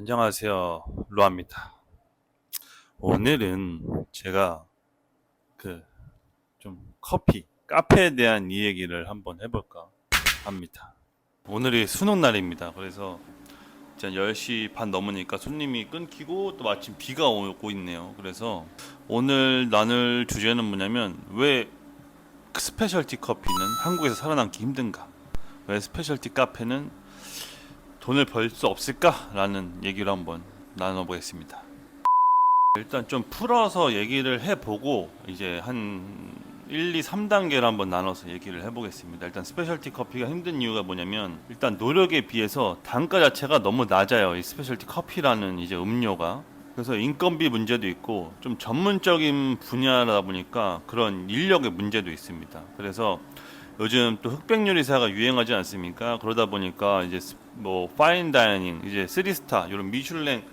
안녕하세요. 로아입니다. 오늘은 제가 그 좀 커피, 카페에 대한 이 얘기를 한번 해볼까 합니다. 오늘이 수능 날입니다. 그래서 이제 10시 반 넘으니까 손님이 끊기고 또 마침 비가 오고 있네요. 그래서 오늘 나눌 주제는 뭐냐면 왜 스페셜티 커피는 한국에서 살아남기 힘든가? 왜 스페셜티 카페는 돈을 벌 수 없을까라는 얘기를 한번 나눠보겠습니다. 일단 좀 풀어서 얘기를 해보고 이제 한 1, 2, 3단계를 한번 나눠서 얘기를 해보겠습니다. 일단 스페셜티 커피가 힘든 이유가 뭐냐면 일단 노력에 비해서 단가 자체가 너무 낮아요. 이 스페셜티 커피라는 이제 음료가. 그래서 인건비 문제도 있고 좀 전문적인 분야다 보니까 그런 인력의 문제도 있습니다. 그래서 요즘 또 흑백 요리사가 유행하지 않습니까? 그러다 보니까 이제 뭐 파인 다이닝, 이제 3스타 이런 미슐랭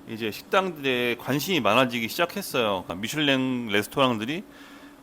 이제 식당들에 관심이 많아지기 시작했어요. 그러니까 미슐랭 레스토랑들이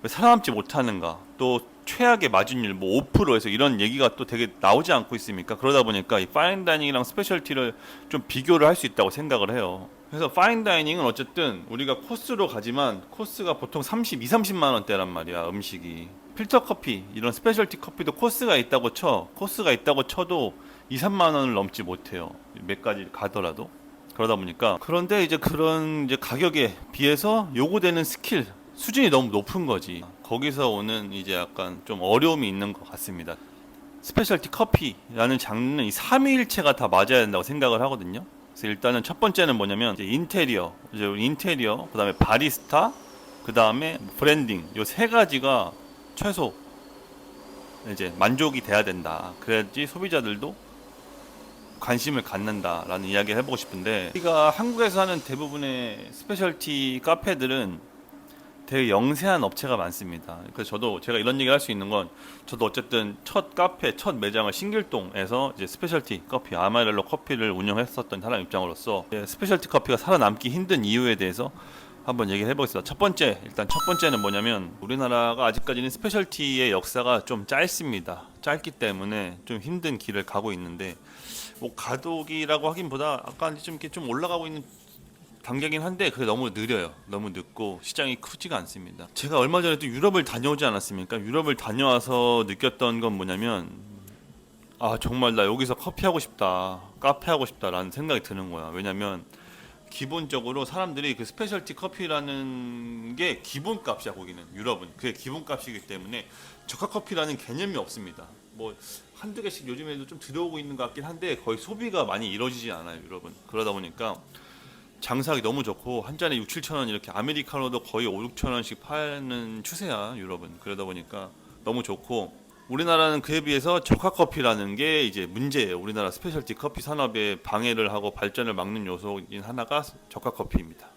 왜 살아남지 못하는가? 또 최악의 마진율 뭐 5%에서 이런 얘기가 또 되게 나오지 않고 있습니까? 그러다 보니까 이 파인 다이닝이랑 스페셜티를 좀 비교를 할 수 있다고 생각을 해요. 그래서 파인 다이닝은 어쨌든 우리가 코스로 가지만 코스가 보통 30만 원대란 말이야, 음식이. 필터 커피, 이런 스페셜티 커피도 코스가 있다고 쳐. 코스가 있다고 쳐도 2, 3만 원을 넘지 못해요. 몇 가지 가더라도. 그러다 보니까 그런데 이제 그런 이제 가격에 비해서 요구되는 스킬 수준이 너무 높은 거지. 거기서 오는 이제 약간 좀 어려움이 있는 것 같습니다. 스페셜티 커피라는 장르는 이 삼위일체가 다 맞아야 된다고 생각을 하거든요. 그래서 일단은 첫 번째는 뭐냐면 이제 인테리어, 그다음에 바리스타, 그다음에 브랜딩 요 세 가지가 최소 이제 만족이 돼야 된다. 그래야지 소비자들도 관심을 갖는다라는 이야기를 해보고 싶은데, 우리가 한국에서 하는 대부분의 스페셜티 카페들은 되게 영세한 업체가 많습니다. 그래서 제가 이런 얘기를 할 수 있는 건, 저도 어쨌든 첫 카페, 첫 매장을 신길동에서 이제 스페셜티 커피, 아마렐로 커피를 운영했었던 사람 입장으로서 스페셜티 커피가 살아남기 힘든 이유에 대해서 한번 얘기를 해보겠습니다. 일단 첫 번째는 뭐냐면, 우리나라가 아직까지는 스페셜티의 역사가 좀 짧습니다. 짧기 때문에 좀 힘든 길을 가고 있는데, 뭐 가독이라고 하긴보다 아까 좀 이렇게 좀 올라가고 있는 단계긴 한데 그게 너무 느려요. 너무 늦고 시장이 크지가 않습니다. 제가 얼마 전에 또 유럽을 다녀오지 않았습니까? 유럽을 다녀와서 느꼈던 건 뭐냐면, 아 정말 나 여기서 커피 하고 싶다, 카페 하고 싶다라는 생각이 드는 거야. 왜냐면 기본적으로 사람들이 그 스페셜티 커피라는 게 기본값이야. 거기는 유럽은 그게 기본값이기 때문에 저가 커피라는 개념이 없습니다. 뭐 한두 개씩 요즘에도 좀 들어오고 있는 것 같긴 한데 거의 소비가 많이 이루어지지 않아요, 유럽은. 그러다 보니까 장사하기 너무 좋고 한 잔에 6, 7천 원, 이렇게 아메리카노도 거의 5, 6천 원씩 파는 추세야, 유럽은. 그러다 보니까 너무 좋고, 우리나라는 그에 비해서 저가 커피라는 게 이제 문제예요. 우리나라 스페셜티 커피 산업에 방해를 하고 발전을 막는 요소인 하나가 저가 커피입니다.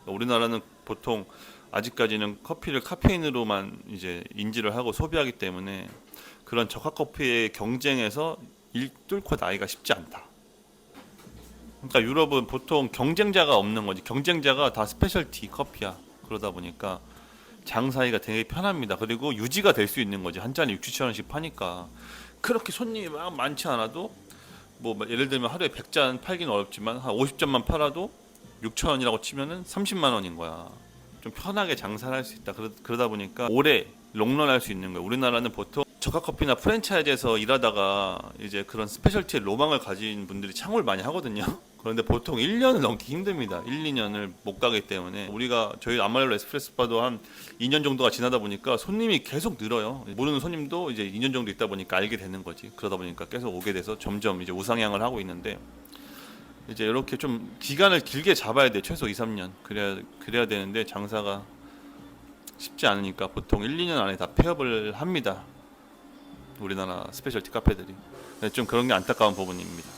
우리나라는 보통 아직까지는 커피를 카페인으로만 이제 인지를 하고 소비하기 때문에 그런 저가 커피의 경쟁에서 뚫고 나기가 쉽지 않다. 그러니까 유럽은 보통 경쟁자가 없는 거지. 경쟁자가 다 스페셜티 커피야. 그러다 보니까 장사하기가 되게 편합니다. 그리고 유지가 될 수 있는 거지. 한 잔에 6, 7천 원씩 파니까 그렇게 손님이 막 많지 않아도, 뭐 예를 들면 하루에 100잔 팔기는 어렵지만 한 50잔만 팔아도 6천 원이라고 치면은 30만 원인 거야. 좀 편하게 장사를 할 수 있다. 그러다 보니까 오래 롱런할 수 있는 거예요. 우리나라는 보통 저가 커피나 프랜차이즈에서 일하다가 이제 그런 스페셜티의 로망을 가진 분들이 창업을 많이 하거든요. 그런데 보통 1년을 넘기 힘듭니다. 1, 2년을 못 가기 때문에, 저희 아마렐로 에스프레소 바도 한 2년 정도가 지나다 보니까 손님이 계속 늘어요. 모르는 손님도 이제 2년 정도 있다 보니까 알게 되는 거지. 그러다 보니까 계속 오게 돼서 점점 이제 우상향을 하고 있는데, 이제 이렇게 좀 기간을 길게 잡아야 돼. 최소 2, 3년. 그래야 되는데 장사가 쉽지 않으니까 보통 1, 2년 안에 다 폐업을 합니다. 우리나라 스페셜티 카페들이. 좀 그런 게 안타까운 부분입니다.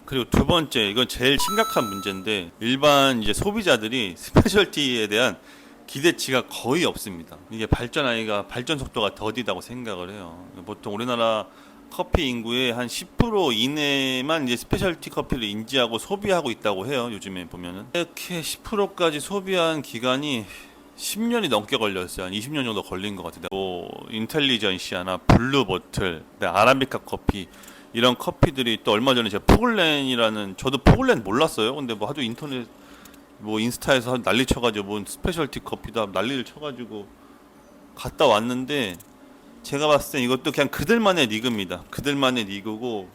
그리고 두 번째, 이건 제일 심각한 문제인데, 일반 이제 소비자들이 스페셜티에 대한 기대치가 거의 없습니다. 이게 발전 속도가 더디다고 생각을 해요. 보통 우리나라 커피 인구의 한 10% 이내만 이제 스페셜티 커피를 인지하고 소비하고 있다고 해요. 요즘에 보면은 이렇게 10%까지 소비한 기간이 10년이 넘게 걸렸어요. 한 20년 정도 걸린 것 같아요. 뭐 인텔리전시아나 블루보틀, 아라비카 커피, 이런 커피들이 또 얼마 전에 제가 포글렌이라는, 저도 포글렌 몰랐어요. 근데 뭐 하도 인터넷 뭐 인스타에서 난리 쳐가지고 뭐 스페셜티 커피다 난리를 쳐가지고 갔다 왔는데, 제가 봤을 땐 이것도 그냥 그들만의 리그입니다. 그들만의 리그고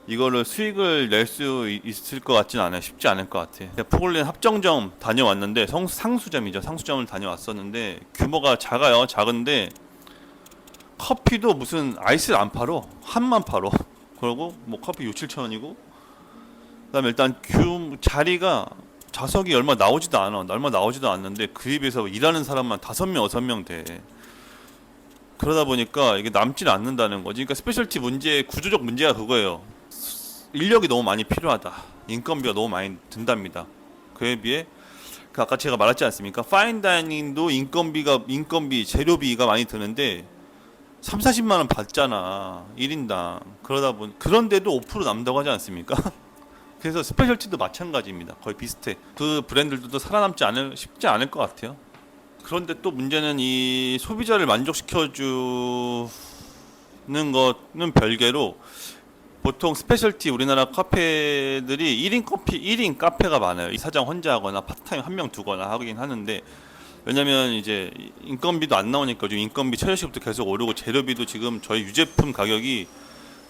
이거를 수익을 낼 수 있을 것 같진 않아요. 쉽지 않을 것 같아요. 포글렌 합정점 다녀왔는데, 상수점이죠. 상수점을 다녀왔었는데 규모가 작아요. 작은데 커피도 무슨 아이스를 안 팔어. 한만 팔어. 그리고 뭐 커피 6, 7천 원이고, 그다음에 일단 자리가 좌석이 얼마 나오지도 않아. 얼마 나오지도 않는데 그 입에서 일하는 사람만 5명, 6명 돼. 그러다 보니까 이게 남질 않는다는 거지. 그러니까 스페셜티 문제, 구조적 문제가 그거예요. 인력이 너무 많이 필요하다. 인건비가 너무 많이 든답니다. 그에 비해 그 아까 제가 말했지 않습니까? 파인다이닝도 인건비, 재료비가 많이 드는데 3, 40만 원 받잖아. 1인당. 그런데도 5% 남다고 하지 않습니까? 그래서 스페셜티도 마찬가지입니다. 거의 비슷해. 그 브랜드들도 쉽지 않을 것 같아요. 그런데 또 문제는 이 소비자를 만족시켜주는 거는 별개로, 보통 스페셜티 우리나라 카페들이 1인 카페가 많아요. 이 사장 혼자 하거나 파트타임 한 명 두거나 하긴 하는데, 왜냐면 이제 인건비도 안 나오니까 요즘 인건비 처리시부터 계속 오르고, 재료비도 지금 저희 유제품 가격이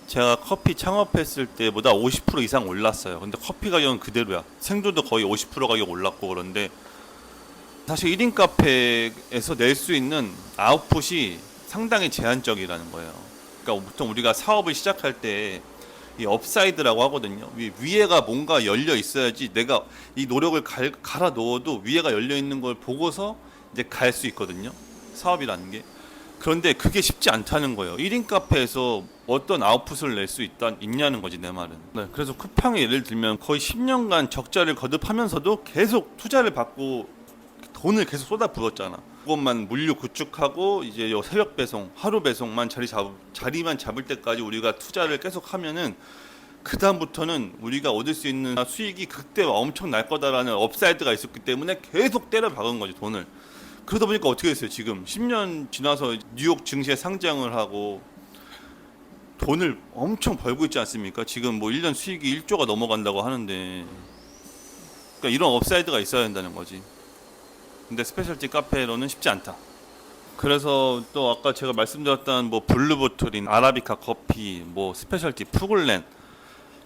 제가 커피 창업했을 때보다 50% 이상 올랐어요. 근데 커피 가격은 그대로야. 생두도 거의 50% 가격 올랐고. 그런데 사실 1인 카페에서 낼 수 있는 아웃풋이 상당히 제한적이라는 거예요. 그러니까 보통 우리가 사업을 시작할 때 이 업사이드라고 하거든요. 위에가 뭔가 열려 있어야지 내가 이 노력을 갈아 넣어도 위에가 열려 있는 걸 보고서 이제 갈 수 있거든요. 사업이라는 게. 그런데 그게 쉽지 않다는 거예요. 1인 카페에서 어떤 아웃풋을 낼 수 있냐는 거지, 내 말은. 네, 그래서 쿠팡의 예를 들면 거의 10년간 적자를 거듭하면서도 계속 투자를 받고 돈을 계속 쏟아부었잖아. 그것만 물류 구축하고 이제 새벽 배송, 하루 배송만 자리만 잡을 때까지 우리가 투자를 계속 하면은, 그 다음부터는 우리가 얻을 수 있는 수익이 그때 엄청 날 거다라는 업사이드가 있었기 때문에 계속 때려 박은 거지, 돈을. 그러다 보니까 어떻게 됐어요? 지금 10년 지나서 뉴욕 증시에 상장을 하고 돈을 엄청 벌고 있지 않습니까? 지금 뭐 1년 수익이 1조가 넘어간다고 하는데, 그러니까 이런 업사이드가 있어야 된다는 거지. 근데 스페셜티 카페로는 쉽지 않다. 그래서 또 아까 제가 말씀드렸던 뭐 블루보틀인 아라비카 커피, 뭐 스페셜티 푸글렌,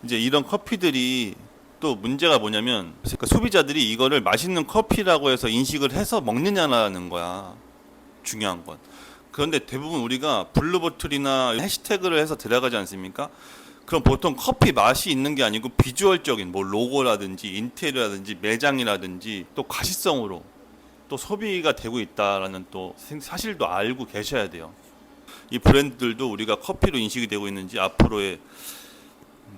이제 이런 커피들이 또 문제가 뭐냐면, 그러니까 소비자들이 이거를 맛있는 커피라고 해서 인식을 해서 먹느냐라는 거야. 중요한 건. 그런데 대부분 우리가 블루보틀이나 해시태그를 해서 들어가지 않습니까? 그럼 보통 커피 맛이 있는 게 아니고 비주얼적인 뭐 로고라든지 인테리어라든지 매장이라든지 또 가시성으로 또 소비가 되고 있다라는 또 사실도 알고 계셔야 돼요. 이 브랜드들도 우리가 커피로 인식이 되고 있는지, 앞으로의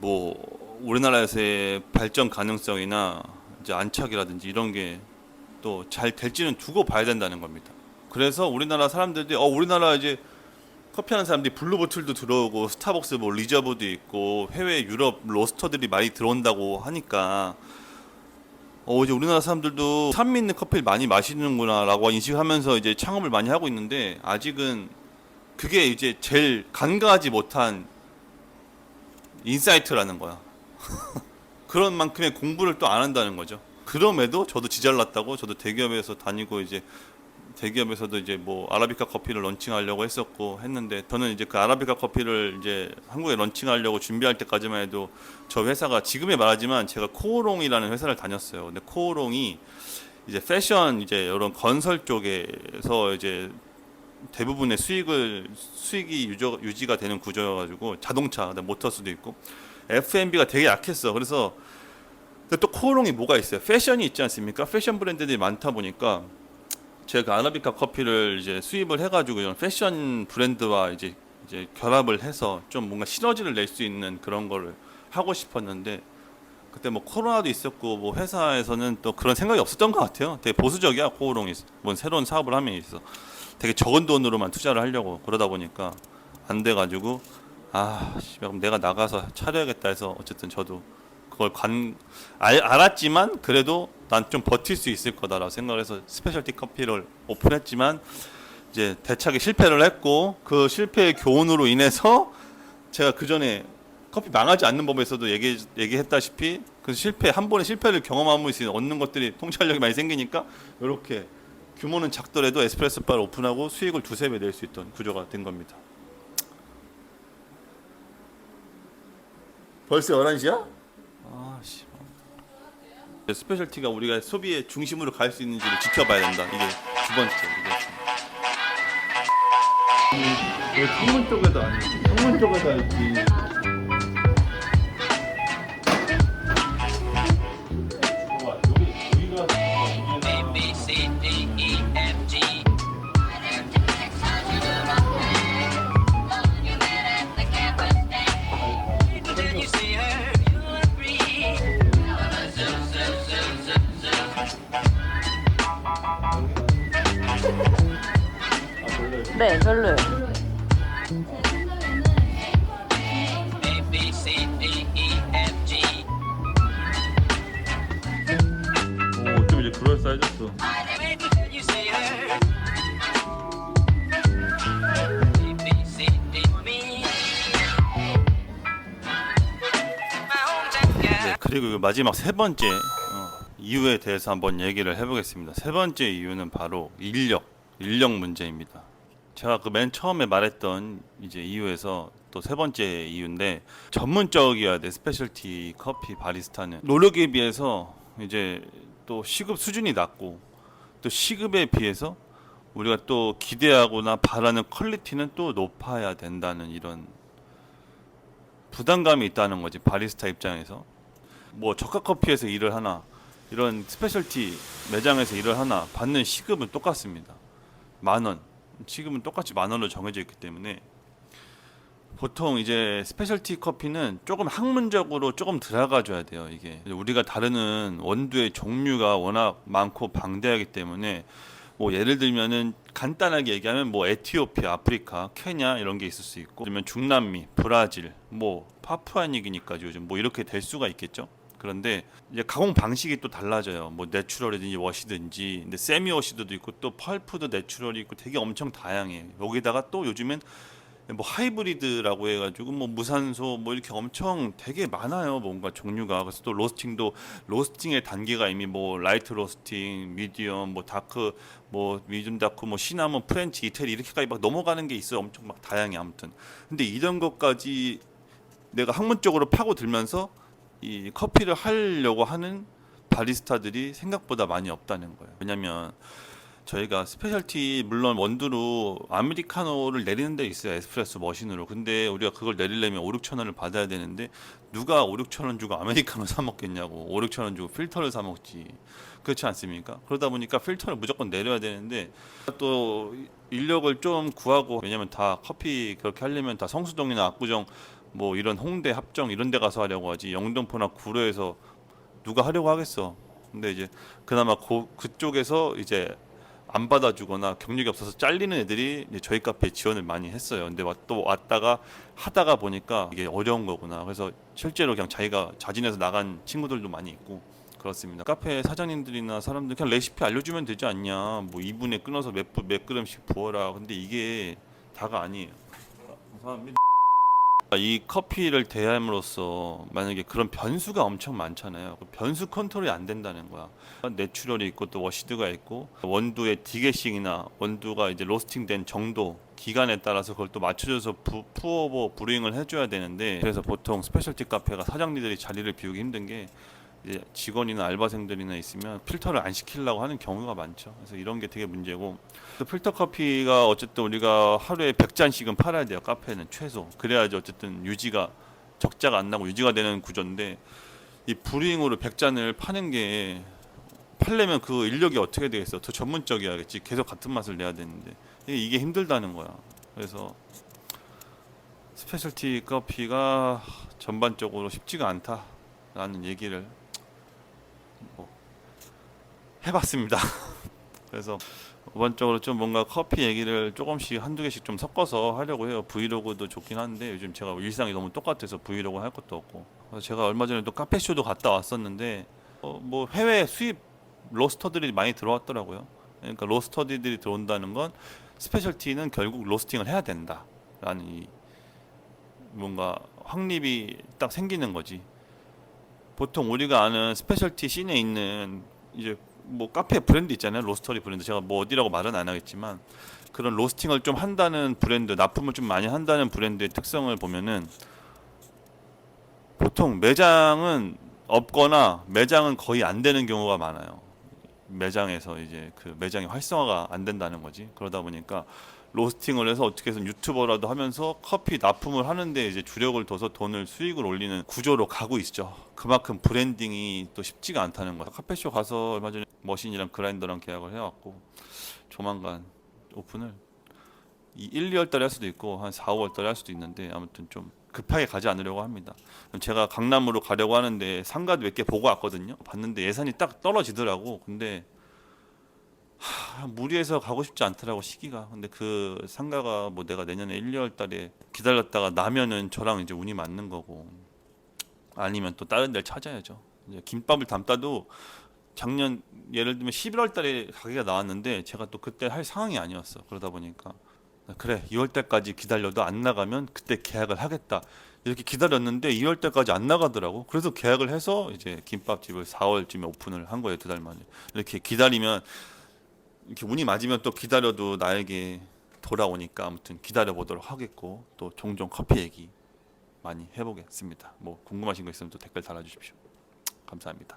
뭐 우리나라에서의 발전 가능성이나 이제 안착이라든지 이런 게 또 잘 될지는 두고 봐야 된다는 겁니다. 그래서 우리나라 사람들이 우리나라 이제 커피하는 사람들이 블루보틀도 들어오고 스타벅스 뭐 리저브도 있고 해외 유럽 로스터들이 많이 들어온다고 하니까 이제 우리나라 사람들도 산미 있는 커피를 많이 마시는구나라고 인식하면서 이제 창업을 많이 하고 있는데, 아직은 그게 이제 제일 간과하지 못한 인사이트라는 거야. 그런 만큼의 공부를 또 안 한다는 거죠. 그럼에도 저도 지잘났다고, 저도 대기업에서 다니고 이제 대기업에서도 이제 뭐 아라비카 커피를 런칭하려고 했는데, 저는 이제 그 아라비카 커피를 이제 한국에 런칭하려고 준비할 때까지만 해도 저 회사가, 지금에 말하지만 제가 코오롱이라는 회사를 다녔어요. 근데 코오롱이 이제 패션, 이제 이런 건설 쪽에서 이제 대부분의 수익이 유지가 되는 구조여가지고, 자동차, 모터스도 있고 F&B가 되게 약했어. 그래서 근데 또 코오롱이 뭐가 있어요? 패션이 있지 않습니까? 패션 브랜드들이 많다 보니까 제가 아라비카 커피를 이제 수입을 해가지고 이런 패션 브랜드와 이제 결합을 해서 좀 뭔가 시너지를 낼 수 있는 그런 거를 하고 싶었는데, 그때 뭐 코로나도 있었고 뭐 회사에서는 또 그런 생각이 없었던 것 같아요. 되게 보수적이야, 코오롱이. 뭔 새로운 사업을 하면 있어. 되게 적은 돈으로만 투자를 하려고. 그러다 보니까 안 돼가지고, 그럼 내가 나가서 차려야겠다 해서 어쨌든 저도 그걸 알았지만 그래도 난 좀 버틸 수 있을 거다라고 생각을 해서 스페셜티 커피를 오픈했지만, 이제 대차게 실패를 했고, 그 실패의 교훈으로 인해서 제가 그 전에 커피 망하지 않는 법에서도 얘기했다시피 그 실패 한 번의 실패를 경험하면 얻는 것들이 통찰력이 많이 생기니까 이렇게 규모는 작더라도 에스프레소 바를 오픈하고 수익을 두세 배 낼 수 있던 구조가 된 겁니다. 벌써 11시야? 아씨. 스페셜티가 우리가 소비의 중심으로 갈 수 있는지를 지켜봐야 된다. 이게 두 번째. 이게 창문 쪽에도 아니고 창문 쪽에도 있지. 네, 별로요. 오, 좀 이제 그럴싸해졌어. 네, 그리고 마지막 세 번째 이유에 대해서 한번 얘기를 해보겠습니다. 세 번째 이유는 바로 인력 문제입니다. 제가 그 맨 처음에 말했던 이제 이유에서 또 세 번째 이유인데 전문적이어야 돼. 스페셜티 커피 바리스타는 노력에 비해서 이제 또 시급 수준이 낮고 또 시급에 비해서 우리가 또 기대하거나 바라는 퀄리티는 또 높아야 된다는 이런 부담감이 있다는 거지. 바리스타 입장에서 뭐 저가 커피에서 일을 하나 이런 스페셜티 매장에서 일을 하나 받는 시급은 똑같습니다. 10,000원. 지금은 똑같이 10,000원으로 정해져 있기 때문에 보통 이제 스페셜티 커피는 조금 학문적으로 조금 들어가줘야 돼요. 이게 우리가 다루는 원두의 종류가 워낙 많고 방대하기 때문에 뭐 예를 들면은 간단하게 얘기하면 뭐 에티오피아, 아프리카, 케냐 이런 게 있을 수 있고, 그러면 중남미, 브라질, 뭐 파푸아니기니까 요즘 뭐 이렇게 될 수가 있겠죠. 그런데 이제 가공 방식이 또 달라져요. 뭐 내추럴이든지 워시든지, 근데 세미 워시드도 있고 또 펄프도 내추럴이 있고 되게 엄청 다양해요. 여기다가 또 요즘엔 뭐 하이브리드라고 해가지고 뭐 무산소 뭐 이렇게 엄청 되게 많아요. 뭔가 종류가. 그래서 또 로스팅의 단계가 이미 뭐 라이트 로스팅, 미디엄, 뭐 다크, 뭐 미디움 다크, 뭐 시나몬, 프렌치, 이태리 이렇게까지 막 넘어가는 게 있어요. 엄청 막 다양해 아무튼. 근데 이런 것까지 내가 학문적으로 파고들면서 이 커피를 하려고 하는 바리스타들이 생각보다 많이 없다는 거예요. 왜냐면 저희가 스페셜티 물론 원두로 아메리카노를 내리는 데 있어요. 에스프레소 머신으로. 근데 우리가 그걸 내리려면 5, 6천 원을 받아야 되는데 누가 5, 6천 원 주고 아메리카노 사 먹겠냐고. 5, 6천 원 주고 필터를 사 먹지. 그렇지 않습니까? 그러다 보니까 필터를 무조건 내려야 되는데 또 인력을 좀 구하고, 왜냐면 다 커피 그렇게 하려면 다 성수동이나 압구정 뭐 이런 홍대 합정 이런 데 가서 하려고 하지. 영등포나 구로에서 누가 하려고 하겠어. 근데 이제 그나마 그쪽에서 이제 안 받아주거나 경력이 없어서 잘리는 애들이 이제 저희 카페에 지원을 많이 했어요. 근데 또 왔다가 하다가 보니까 이게 어려운 거구나. 그래서 실제로 그냥 자기가 자진해서 나간 친구들도 많이 있고 그렇습니다. 카페 사장님들이나 사람들 그냥 레시피 알려주면 되지 않냐. 뭐 2분에 끊어서 몇 그램씩 부어라. 근데 이게 다가 아니에요. 이 커피를 대함으로써 만약에 그런 변수가 엄청 많잖아요. 그 변수 컨트롤이 안 된다는 거야. 내추럴이 있고 또 워시드가 있고 원두의 디게싱이나 원두가 이제 로스팅된 정도 기간에 따라서 그걸 또 맞춰줘서 푸어보 브루잉을 해줘야 되는데, 그래서 보통 스페셜티 카페가 사장님들이 자리를 비우기 힘든 게 이제 직원이나 알바생들이나 있으면 필터를 안 시키려고 하는 경우가 많죠. 그래서 이런 게 되게 문제고, 또 필터 커피가 어쨌든 우리가 하루에 100잔씩은 팔아야 돼요. 카페는 최소. 그래야지 어쨌든 유지가 적자가 안 나고 유지가 되는 구조인데, 이 브루잉으로 100잔을 파는 게 팔려면 그 인력이 어떻게 되겠어? 더 전문적이어야겠지. 계속 같은 맛을 내야 되는데 이게 힘들다는 거야. 그래서 스페셜티 커피가 전반적으로 쉽지가 않다라는 얘기를 뭐 해봤습니다. 그래서 이번적으로 좀 뭔가 커피 얘기를 조금씩 한두 개씩 좀 섞어서 하려고 해요. 브이로그도 좋긴 한데 요즘 제가 일상이 너무 똑같아서 브이로그 할 것도 없고. 그래서 제가 얼마 전에 또 카페쇼도 갔다 왔었는데 뭐 해외 수입 로스터들이 많이 들어왔더라고요. 그러니까 로스터들이 들어온다는 건 스페셜티는 결국 로스팅을 해야 된다라는 이 뭔가 확립이 딱 생기는 거지. 보통 우리가 아는 스페셜티 씬에 있는 이제 뭐 카페 브랜드 있잖아요. 로스터리 브랜드. 제가 뭐 어디라고 말은 안 하겠지만 그런 로스팅을 좀 한다는 브랜드, 납품을 좀 많이 한다는 브랜드의 특성을 보면은 보통 매장은 없거나 매장은 거의 안 되는 경우가 많아요. 매장에서 이제 그 매장이 활성화가 안 된다는 거지. 그러다 보니까 로스팅을 해서 어떻게 해서 유튜버라도 하면서 커피 납품을 하는데 이제 주력을 둬서 돈을 수익을 올리는 구조로 가고 있죠. 그만큼 브랜딩이 또 쉽지가 않다는 거야. 카페쇼 가서 얼마 전에 머신이랑 그라인더랑 계약을 해왔고 조만간 오픈을 1, 2월 달에 할 수도 있고 한 4, 5월 달에 할 수도 있는데 아무튼 좀 급하게 가지 않으려고 합니다. 제가 강남으로 가려고 하는데 상가도 몇 개 보고 왔거든요. 봤는데 예산이 딱 떨어지더라고. 근데 무리해서 가고 싶지 않더라고 시기가. 근데 그 상가가 뭐 내가 내년에 1, 2월 달에 기다렸다가 나면은 저랑 이제 운이 맞는 거고 아니면 또 다른 데를 찾아야죠. 이제 김밥을 담다도 작년 예를 들면 11월 달에 가게가 나왔는데 제가 또 그때 할 상황이 아니었어. 그러다 보니까 그래 2월 달까지 기다려도 안 나가면 그때 계약을 하겠다. 이렇게 기다렸는데 2월 달까지 안 나가더라고. 그래서 계약을 해서 이제 김밥집을 4월쯤에 오픈을 한 거예요. 2달 만에. 이렇게 기다리면 이렇게 운이 맞으면 또 기다려도 나에게 돌아오니까 아무튼 기다려 보도록 하겠고 또 종종 커피 얘기 많이 해보겠습니다. 뭐 궁금하신 거 있으면 또 댓글 달아주십시오. 감사합니다.